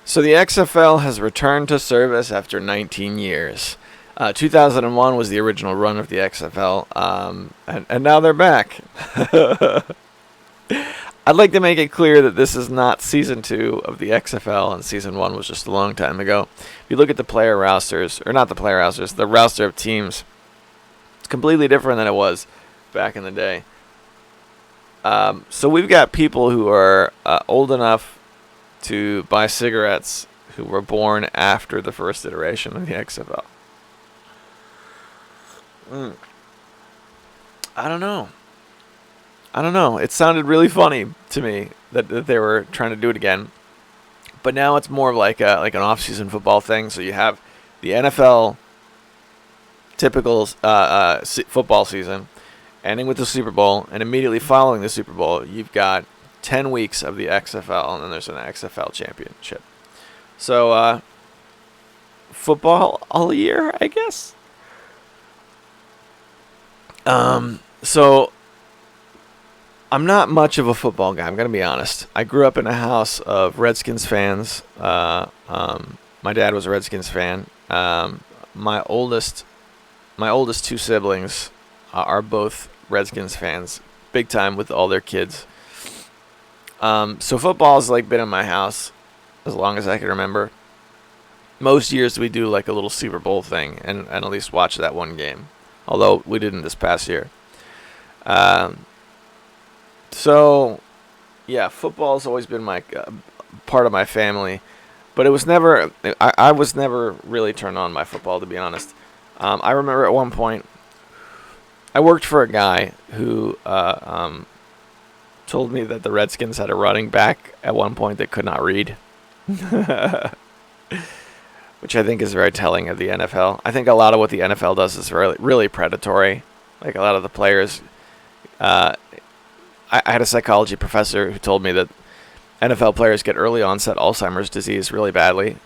So the XFL has returned to service after 19 years. 2001 was the original run of the XFL, and now they're back. I'd like to make it clear that this is not Season 2 of the XFL, and Season 1 was just a long time ago. If you look at the player rosters, or not the player rosters, the roster of teams, it's completely different than it was back in the day. So we've got people who are old enough to buy cigarettes who were born after the first iteration of the XFL. I don't know. It sounded really funny to me that they were trying to do it again. But now it's more of like an off-season football thing. So you have the NFL typical football season ending with the Super Bowl, and immediately following the Super Bowl, you've got 10 weeks of the XFL, and then there's an XFL championship. So football all year, I guess. So I'm not much of a football guy. I'm gonna be honest. I grew up in a house of Redskins fans. My dad was a Redskins fan. My oldest two siblings are both Redskins fans, big time with all their kids. So football's like been in my house as long as I can remember. Most years we do like a little Super Bowl thing and at least watch that one game. Although we didn't this past year. So, yeah, football's always been my part of my family, but it was never. I was never really turned on by football, to be honest. I remember at one point, I worked for a guy who told me that the Redskins had a running back at one point that could not read. Which I think is very telling of the NFL. I think a lot of what the NFL does is really, really predatory. Like a lot of the players. I had a psychology professor who told me that NFL players get early onset Alzheimer's disease really badly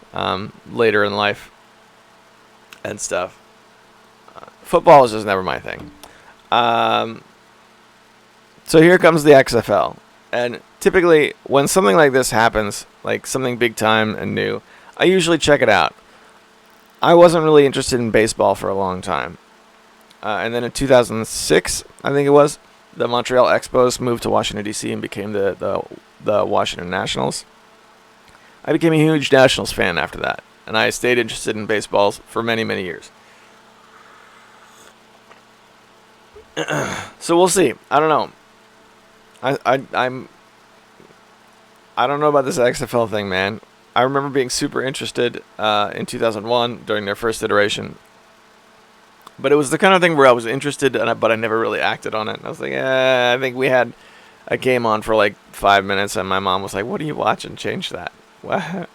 later in life and stuff. Football is just never my thing. So here comes the XFL. And typically when something like this happens, like something big time and new, I usually check it out. I wasn't really interested in baseball for a long time. And then in 2006, I think it was, the Montreal Expos moved to Washington, D.C. and became the Washington Nationals. I became a huge Nationals fan after that. And I stayed interested in baseballs for many, many years. So we'll see. I don't know. I don't know about this XFL thing, man. I remember being super interested in 2001 during their first iteration. But it was the kind of thing where I was interested, but I never really acted on it. I was like, I think we had a game on for like 5 minutes, and my mom was like, what are you watching? Change that. What?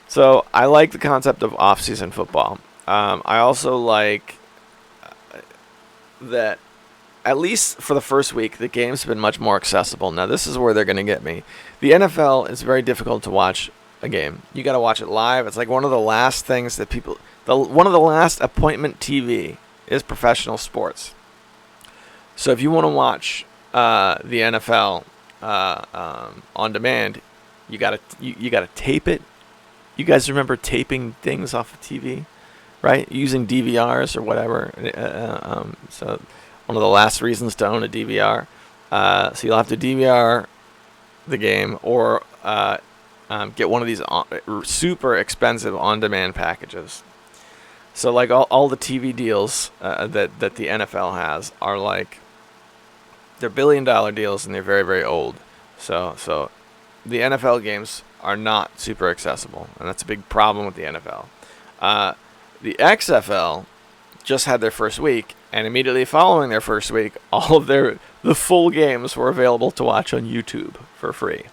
So I like the concept of off-season football. I also like that, at least for the first week, the game's been much more accessible. Now, this is where they're going to get me. The NFL is very difficult to watch a game. You got to watch it live. It's like one of the last things that people... one of the last appointment TV is professional sports. So if you want to watch the NFL on demand, you got to tape it. You guys remember taping things off of TV, right? Using DVRs or whatever. So one of the last reasons to own a DVR. So you'll have to DVR the game or get one of these super expensive on-demand packages. So like all the TV deals that the NFL has are like, they're billion-dollar deals and they're very, very old. So the NFL games are not super accessible, and that's a big problem with the NFL. The XFL just had their first week, and immediately following their first week, all of the full games were available to watch on YouTube for free.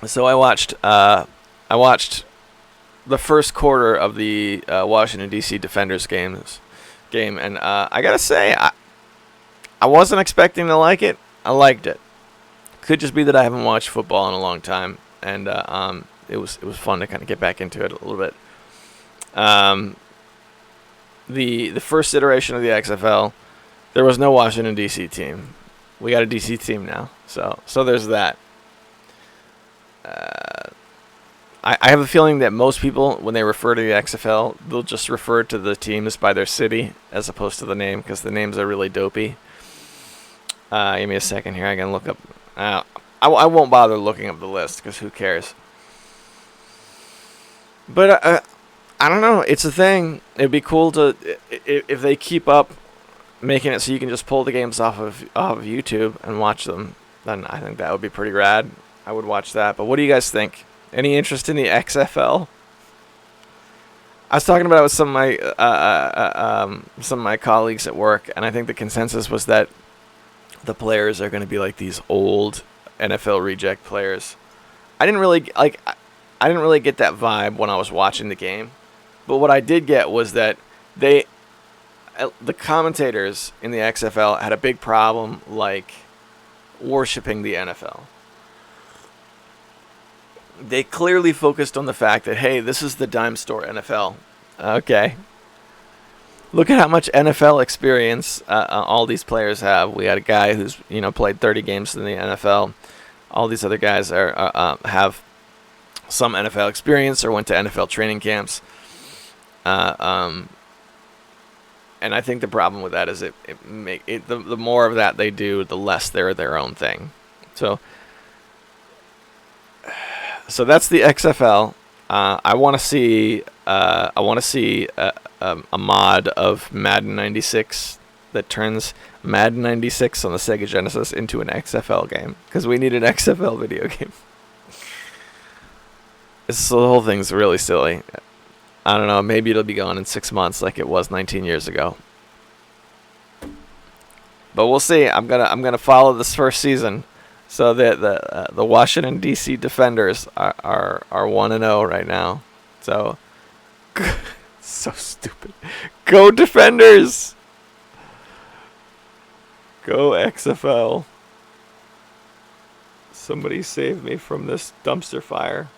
So I watched the first quarter of the Washington D.C. Defenders game, and I gotta say, I wasn't expecting to like it. I liked it. Could just be that I haven't watched football in a long time, and it was fun to kind of get back into it a little bit. The first iteration of the XFL, there was no Washington D.C. team. We got a DC team now. So there's that. I have a feeling that most people, when they refer to the XFL, they'll just refer to the teams by their city as opposed to the name, because the names are really dopey. Give me a second here. I can look up. I won't bother looking up the list because who cares? But I don't know. It's a thing. It'd be cool to if they keep up making it so you can just pull the games off of YouTube and watch them. Then I think that would be pretty rad. I would watch that. But what do you guys think? Any interest in the XFL? I was talking about it with some of my colleagues at work, and I think the consensus was that the players are going to be like these old NFL reject players. I didn't really get that vibe when I was watching the game, but what I did get was that the commentators in the XFL had a big problem like worshiping the NFL. They clearly focused on the fact that, hey, this is the dime store NFL. Okay. Look at how much NFL experience all these players have. We got a guy who's played 30 games in the NFL. All these other guys have some NFL experience or went to NFL training camps. And I think the problem with that is the more of that they do, the less they're their own thing. So that's the XFL. I want to see a mod of Madden 96 that turns Madden 96 on the Sega Genesis into an XFL game, because we need an XFL video game. The whole thing's really silly. I don't know. Maybe it'll be gone in 6 months, like it was 19 years ago. But we'll see. I'm gonna follow this first season. So the Washington D.C. Defenders are 1-0 right now. So so stupid. Go Defenders. Go XFL. Somebody save me from this dumpster fire.